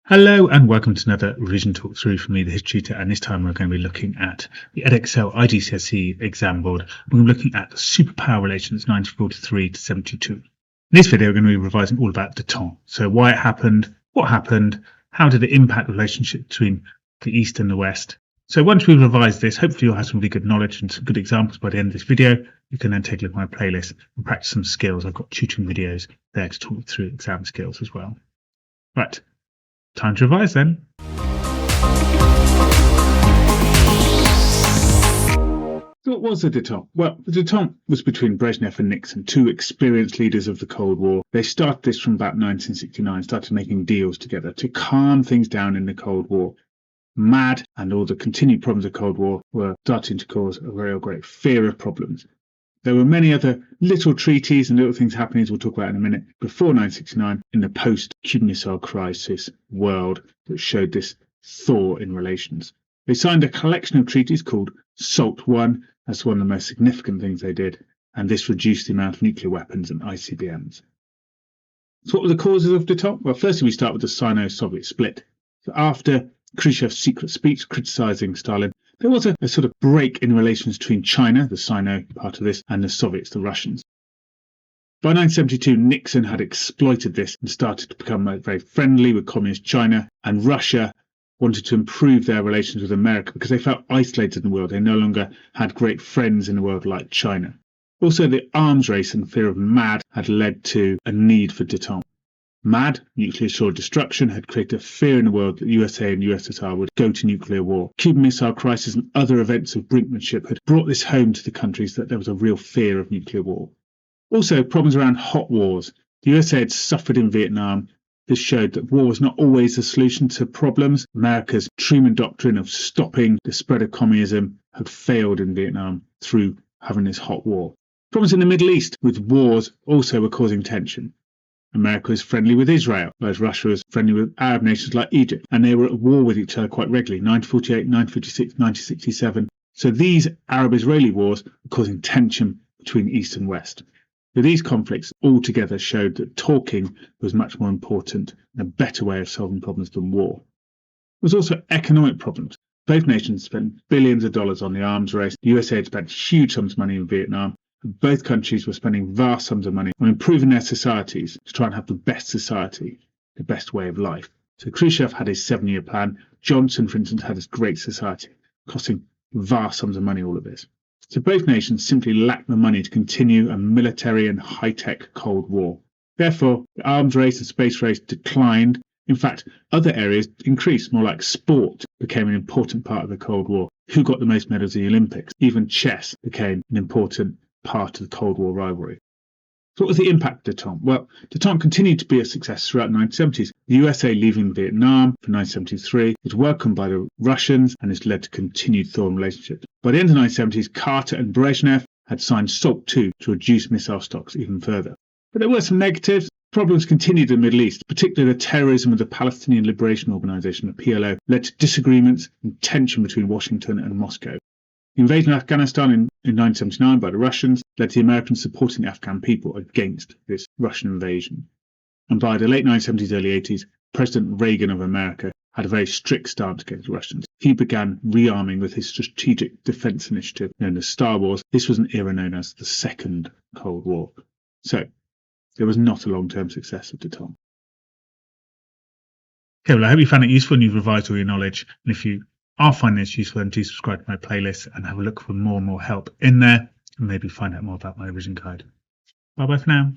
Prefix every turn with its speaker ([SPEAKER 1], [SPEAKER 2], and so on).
[SPEAKER 1] Hello and welcome to another revision talk through from me, the history tutor, and this time we're going to be looking at the Edexcel iGCSE exam board. We're looking at the superpower relations 1943 to 72. In this video we're going to be revising all about Detente. So why it happened, what happened, how did it impact the relationship between the East and the West. So once we've revised this, hopefully you'll have some really good knowledge and some good examples by the end of this video. You can then take a look at my playlist and practice some skills. I've got tutoring videos there to talk you through exam skills as well. Right. Time to revise then. So what was the Detente? Well, the Detente was between Brezhnev and Nixon, two experienced leaders of the Cold War. They started this from about 1969, started making deals together to calm things down in the Cold War. MAD and all the continued problems of the Cold War were starting to cause a real great fear of problems. There were many other little treaties and little things happening, as we'll talk about in a minute, before 1969 in the post-Cuban Missile Crisis world that showed this thaw in relations. They signed a collection of treaties called SALT I. That's one of the most significant things they did, and this reduced the amount of nuclear weapons and ICBMs. So what were the causes of Detente? Well, firstly, we start with the Sino-Soviet split. So after Khrushchev's secret speech criticising Stalin, there was a sort of break in relations between China, the Sino part of this, and the Soviets, the Russians. By 1972, Nixon had exploited this and started to become very friendly with communist China, and Russia wanted to improve their relations with America because they felt isolated in the world. They no longer had great friends in the world like China. Also, the arms race and fear of MAD had led to a need for Detente. MAD, nuclear assured destruction, had created a fear in the world that the USA and USSR would go to nuclear war. Cuban Missile Crisis and other events of brinkmanship had brought this home to the countries that there was a real fear of nuclear war. Also, problems around hot wars. The USA had suffered in Vietnam. This showed that war was not always the solution to problems. America's Truman Doctrine of stopping the spread of communism had failed in Vietnam through having this hot war. Problems in the Middle East with wars also were causing tension. America was friendly with Israel, whereas Russia was friendly with Arab nations like Egypt, and they were at war with each other quite regularly, 1948, 1956, 1967. So these Arab-Israeli wars were causing tension between East and West. So these conflicts altogether showed that talking was much more important and a better way of solving problems than war. There was also economic problems. Both nations spent billions of dollars on the arms race. The USA had spent huge sums of money in Vietnam. Both countries were spending vast sums of money on improving their societies to try and have the best society, the best way of life. So Khrushchev had his 7-year plan. Johnson, for instance, had his Great Society, costing vast sums of money, all of this. So both nations simply lacked the money to continue a military and high-tech Cold War. Therefore, the arms race and space race declined. In fact, other areas increased, more like sport became an important part of the Cold War. Who got the most medals in the Olympics? Even chess became an important part of the Cold War rivalry. So what was the impact of Detente? Well, Detente continued to be a success throughout the 1970s. The USA leaving Vietnam for 1973 was welcomed by the Russians, and this led to continued thawing relationships. By the end of the 1970s, Carter and Brezhnev had signed SALT II to reduce missile stocks even further. But there were some negatives. Problems continued in the Middle East, particularly the terrorism of the Palestinian Liberation Organization, the PLO, led to disagreements and tension between Washington and Moscow. The invasion of Afghanistan in 1979 by the Russians led to the Americans supporting the Afghan people against this Russian invasion. And by the late 1970s, early 80s, President Reagan of America had a very strict stance against the Russians. He began rearming with his Strategic Defense Initiative known as Star Wars. This was an era known as the Second Cold War. So there was not a long-term success of Detente. Okay, well, I hope you found it useful and you've revised all your knowledge. And if you are finding this useful, then do subscribe to my playlist and have a look for more and more help in there, and maybe find out more about my revision guide. Bye bye for now.